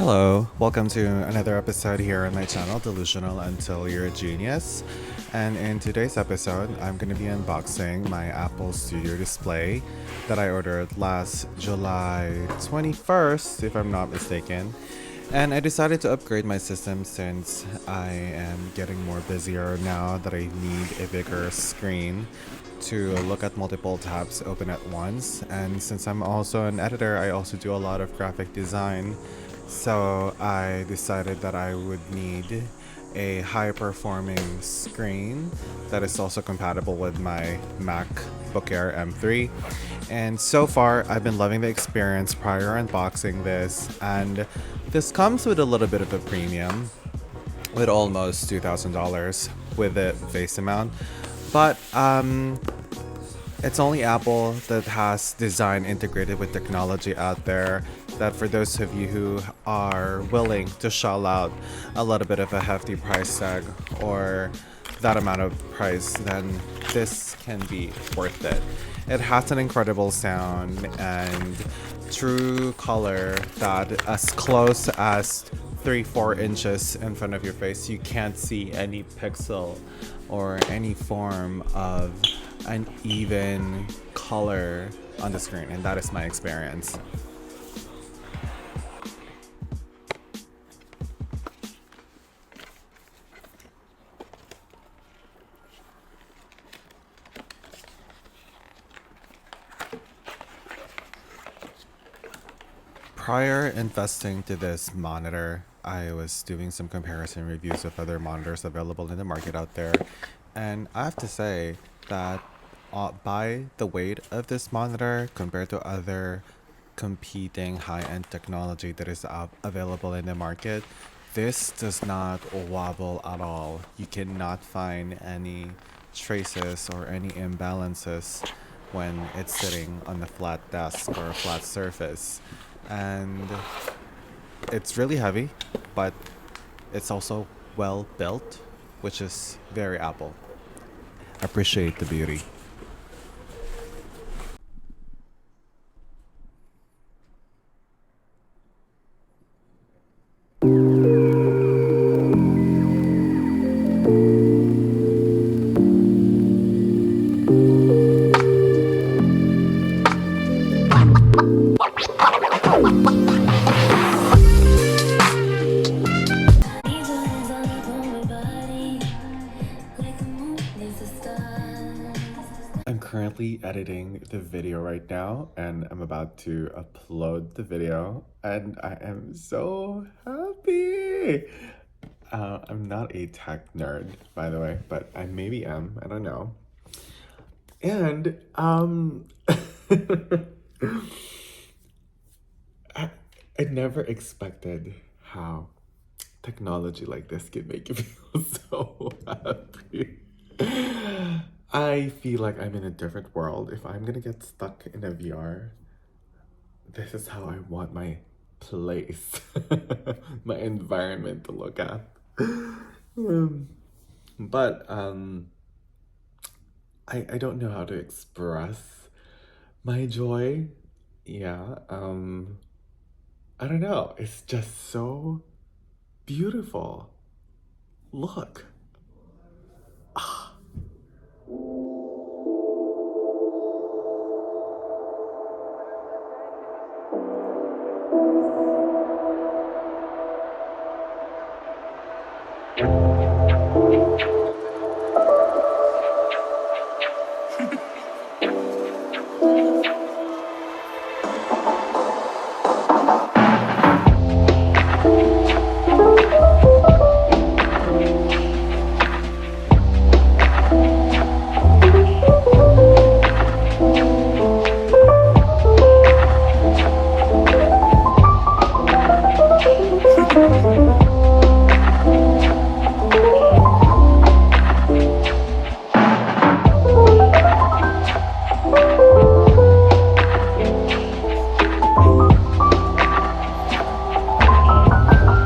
Hello, welcome to another episode here on my channel, Delusional Until You're a Genius. And in today's episode, I'm going to be unboxing my Apple Studio display that I ordered last July 21st, if I'm not mistaken. And I decided to upgrade my system since I am getting more busier now that I need a bigger screen to look at multiple tabs open at once. And since I'm also an editor, I also do a lot of graphic design. So I decided that I would need a high performing screen that is also compatible with my MacBook Air M3. And so far, I've been loving the experience prior unboxing this, and this comes with a little bit of a premium with almost $2,000 with the face amount. But it's only Apple that has design integrated with technology out there that for those of you who are willing to shell out a little bit of a hefty price tag or that amount of price, then this can be worth it. It has an incredible sound and true color that as close as 3-4 inches in front of your face, you can't see any pixel or any form of an even color on the screen, and that is my experience. Prior investing to this monitor, I was doing some comparison reviews of other monitors available in the market out there, and I have to say that by the weight of this monitor compared to other competing high-end technology that is available in the market, this does not wobble at all. You cannot find any traces or any imbalances when it's sitting on a flat desk or a flat surface. And it's really heavy, but it's also well built, which is very Apple. Appreciate the beauty. I'm currently editing the video right now, and I'm about to upload the video, and I am so happy. I'm not a tech nerd, by the way, but I maybe am. I don't know. And I never expected how technology like this can make you feel so happy. I feel like I'm in a different world. If I'm gonna get stuck in a VR, this is how I want my place, my environment to look at. Um, but I don't know how to express my joy. Yeah, I don't know. It's just so beautiful. Look.